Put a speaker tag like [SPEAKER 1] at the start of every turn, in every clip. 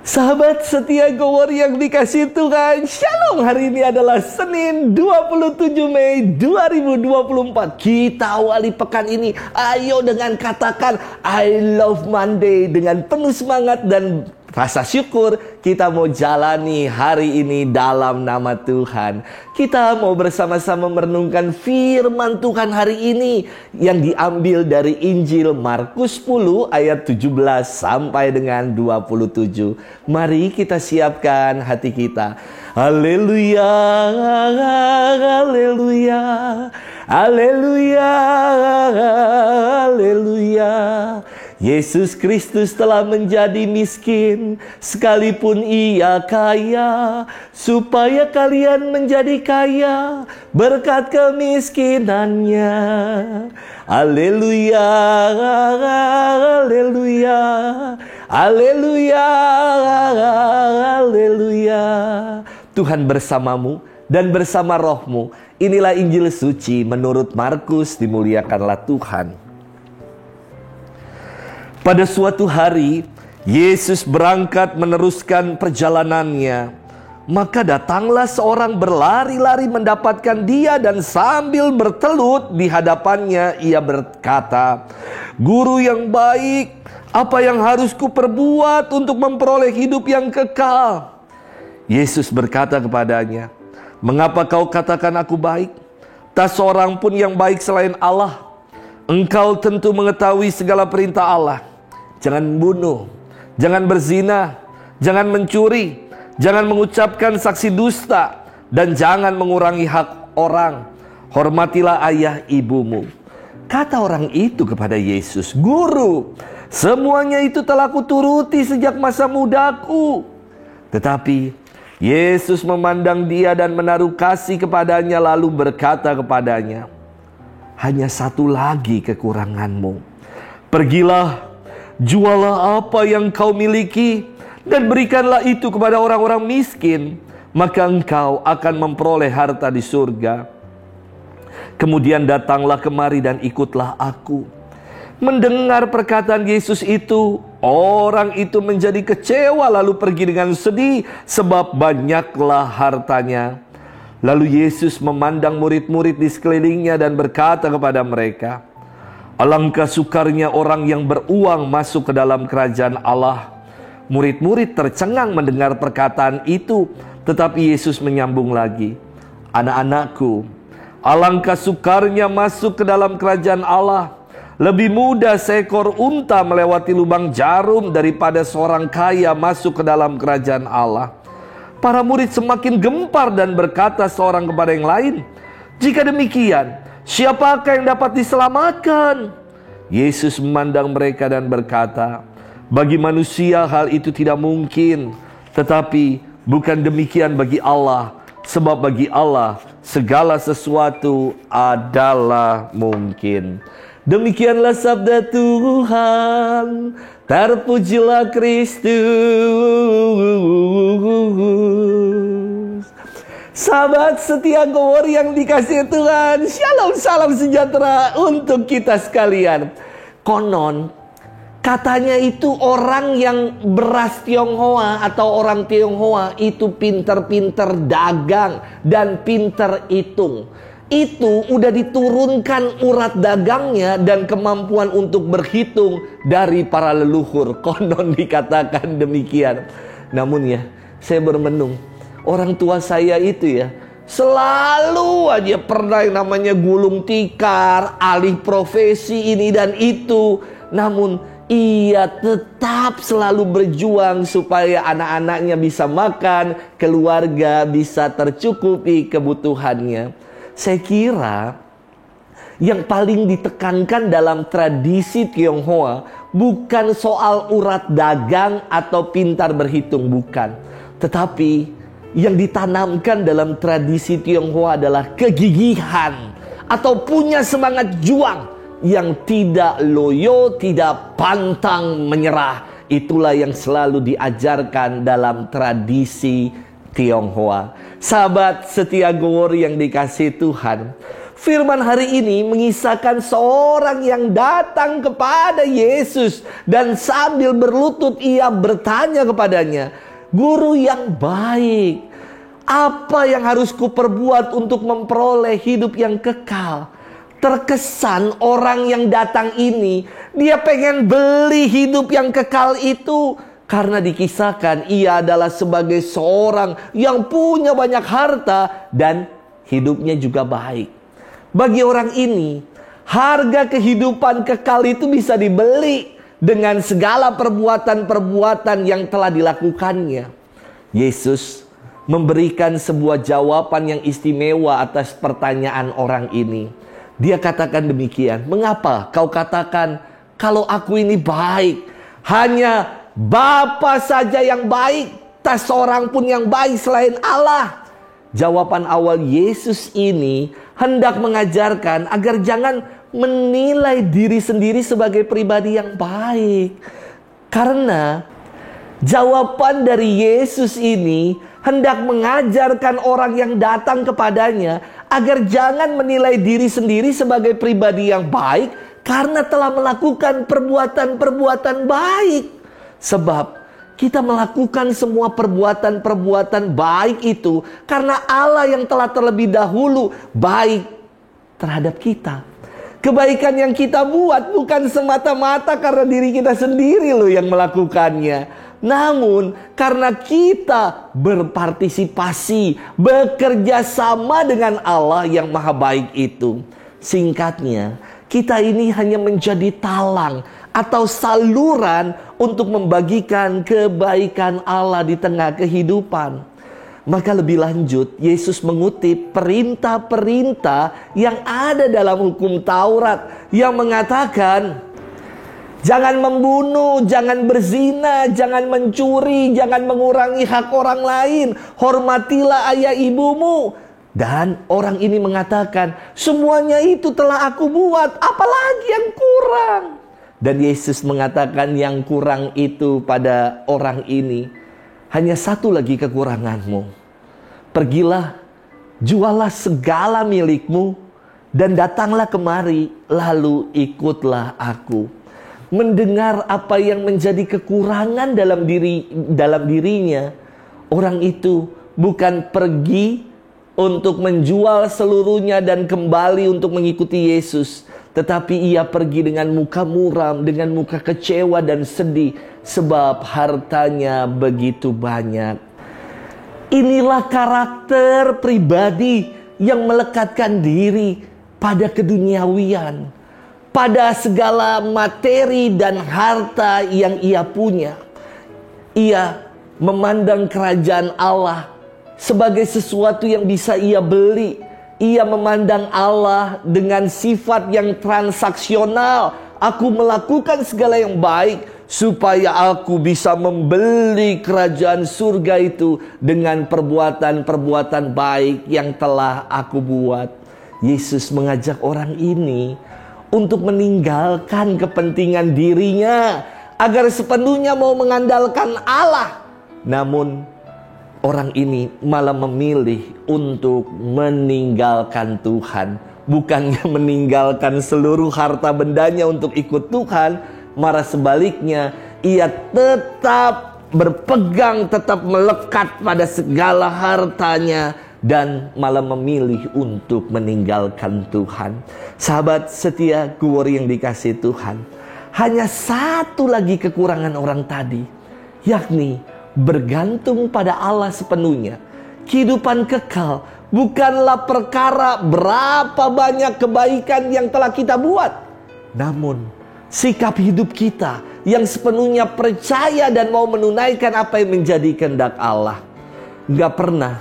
[SPEAKER 1] Sahabat setia Gowor yang dikasihi Tuhan, Shalom. Hari ini adalah Senin 27 Mei 2024. Kita awali pekan ini, ayo dengan katakan I love Monday. Dengan penuh semangat dan rasa syukur kita mau jalani hari ini dalam nama Tuhan. Kita mau bersama-sama merenungkan firman Tuhan hari ini yang diambil dari Injil Markus 10 ayat 17 sampai dengan 27. Mari kita siapkan hati kita. Haleluya, haleluya, haleluya, haleluya. Yesus Kristus telah menjadi miskin sekalipun ia kaya, supaya kalian menjadi kaya berkat kemiskinannya. Haleluya, haleluya, haleluya, haleluya. Tuhan bersamamu dan bersama rohmu. Inilah Injil suci menurut Markus. Dimuliakanlah Tuhan. Pada suatu hari, Yesus berangkat meneruskan perjalanannya. Maka datanglah seorang berlari-lari mendapatkan dia, dan sambil bertelut di hadapannya, ia berkata, "Guru yang baik, apa yang harus kuperbuat untuk memperoleh hidup yang kekal?" Yesus berkata kepadanya, "Mengapa kau katakan aku baik? Tak seorang pun yang baik selain Allah. Engkau tentu mengetahui segala perintah Allah. Jangan membunuh, jangan berzina, jangan mencuri, jangan mengucapkan saksi dusta, dan jangan mengurangi hak orang. Hormatilah ayah ibumu." Kata orang itu kepada Yesus, "Guru, semuanya itu telah kuturuti sejak masa mudaku." Tetapi Yesus memandang dia dan menaruh kasih kepadanya, lalu berkata kepadanya, "Hanya satu lagi kekuranganmu. Pergilah, jualah apa yang kau miliki dan berikanlah itu kepada orang-orang miskin, maka engkau akan memperoleh harta di surga. Kemudian datanglah kemari dan ikutlah aku." Mendengar perkataan Yesus itu, orang itu menjadi kecewa lalu pergi dengan sedih, sebab banyaklah hartanya. Lalu Yesus memandang murid-murid di sekelilingnya dan berkata kepada mereka, "Alangkah sukarnya orang yang beruang masuk ke dalam kerajaan Allah." Murid-murid tercengang mendengar perkataan itu, tetapi Yesus menyambung lagi, "Anak-anakku, alangkah sukarnya masuk ke dalam kerajaan Allah. Lebih mudah seekor unta melewati lubang jarum daripada seorang kaya masuk ke dalam kerajaan Allah." Para murid semakin gempar dan berkata seorang kepada yang lain, "Jika demikian, siapakah yang dapat diselamatkan?" Yesus memandang mereka dan berkata, "Bagi manusia hal itu tidak mungkin, tetapi bukan demikian bagi Allah, sebab bagi Allah segala sesuatu adalah mungkin." Demikianlah sabda Tuhan. Terpujilah Kristus. Sahabat setia Gowor yang dikasihi Tuhan, Shalom, salam sejahtera untuk kita sekalian. Konon katanya itu orang yang beras Tionghoa atau orang Tionghoa itu pinter-pinter dagang dan pinter hitung. Itu udah diturunkan urat dagangnya dan kemampuan untuk berhitung dari para leluhur. Konon dikatakan demikian. Namun ya, saya bermenung, orang tua saya itu ya selalu aja pernah yang namanya gulung tikar, alih profesi ini dan itu. Namun ia tetap selalu berjuang supaya anak-anaknya bisa makan, keluarga bisa tercukupi kebutuhannya. Saya kira yang paling ditekankan dalam tradisi Tionghoa bukan soal urat dagang atau pintar berhitung, bukan. Tetapi yang ditanamkan dalam tradisi Tionghoa adalah kegigihan atau punya semangat juang yang tidak loyo, tidak pantang menyerah. Itulah yang selalu diajarkan dalam tradisi Tionghoa. Sahabat setia Gowor yang dikasihi Tuhan, Firman hari ini mengisahkan seorang yang datang kepada Yesus dan sambil berlutut ia bertanya kepadanya, "Guru yang baik, apa yang harus kuperbuat untuk memperoleh hidup yang kekal?" Terkesan orang yang datang ini, dia pengen beli hidup yang kekal itu. Karena dikisahkan ia adalah sebagai seorang yang punya banyak harta dan hidupnya juga baik. Bagi orang ini, harga kehidupan kekal itu bisa dibeli dengan segala perbuatan-perbuatan yang telah dilakukannya. Yesus memberikan sebuah jawaban yang istimewa atas pertanyaan orang ini. Dia katakan demikian, "Mengapa kau katakan kalau aku ini baik? Hanya Bapa saja yang baik, tak seorang pun yang baik selain Allah." Jawaban awal Yesus ini hendak mengajarkan agar jangan menilai diri sendiri sebagai pribadi yang baik. Karena jawaban dari Yesus ini hendak mengajarkan orang yang datang kepadanya agar jangan menilai diri sendiri sebagai pribadi yang baik karena telah melakukan perbuatan-perbuatan baik. Sebab kita melakukan semua perbuatan-perbuatan baik itu karena Allah yang telah terlebih dahulu baik terhadap kita. Kebaikan yang kita buat bukan semata-mata karena diri kita sendiri loh yang melakukannya. Namun karena kita berpartisipasi, bekerja sama dengan Allah yang maha baik itu. Singkatnya, kita ini hanya menjadi talang atau saluran untuk membagikan kebaikan Allah di tengah kehidupan. Maka lebih lanjut, Yesus mengutip perintah-perintah yang ada dalam hukum Taurat yang mengatakan, jangan membunuh, jangan berzina, jangan mencuri, jangan mengurangi hak orang lain, hormatilah ayah ibumu. Dan orang ini mengatakan, semuanya itu telah aku buat, apalagi yang kurang? Dan Yesus mengatakan yang kurang itu pada orang ini, hanya satu lagi kekuranganmu. Pergilah, jualah segala milikmu, dan datanglah kemari, lalu ikutlah aku. Mendengar apa yang menjadi kekurangan dalam dirinya, orang itu bukan pergi untuk menjual seluruhnya dan kembali untuk mengikuti Yesus, tetapi ia pergi dengan muka muram, dengan muka kecewa dan sedih, sebab hartanya begitu banyak. Inilah karakter pribadi yang melekatkan diri pada keduniawian, pada segala materi dan harta yang ia punya. Ia memandang kerajaan Allah sebagai sesuatu yang bisa ia beli. Ia memandang Allah dengan sifat yang transaksional. Aku melakukan segala yang baik supaya aku bisa membeli kerajaan surga itu dengan perbuatan-perbuatan baik yang telah aku buat. Yesus mengajak orang ini untuk meninggalkan kepentingan dirinya agar sepenuhnya mau mengandalkan Allah. Namun orang ini malah memilih untuk meninggalkan Tuhan. Bukannya meninggalkan seluruh harta bendanya untuk ikut Tuhan, malah sebaliknya ia tetap berpegang, tetap melekat pada segala hartanya dan malah memilih untuk meninggalkan Tuhan. Sahabat setia Kuwori yang dikasihi Tuhan, hanya satu lagi kekurangan orang tadi, yakni bergantung pada Allah sepenuhnya. Kehidupan kekal bukanlah perkara berapa banyak kebaikan yang telah kita buat, namun sikap hidup kita yang sepenuhnya percaya dan mau menunaikan apa yang menjadi kehendak Allah. Gak pernah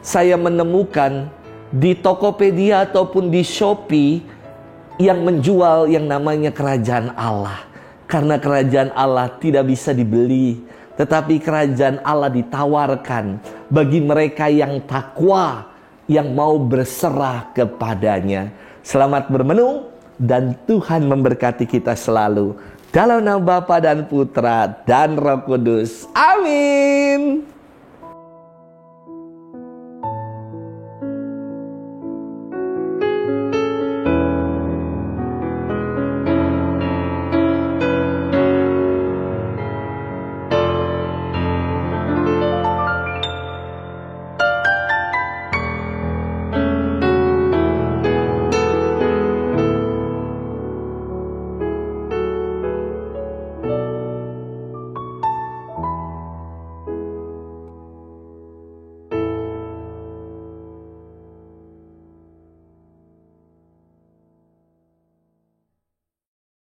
[SPEAKER 1] saya menemukan di Tokopedia ataupun di Shopee yang menjual yang namanya kerajaan Allah. Karena kerajaan Allah tidak bisa dibeli, tetapi kerajaan Allah ditawarkan bagi mereka yang takwa, yang mau berserah kepadanya. Selamat bermenung dan Tuhan memberkati kita selalu. Dalam nama Bapa dan Putra dan Roh Kudus. Amin.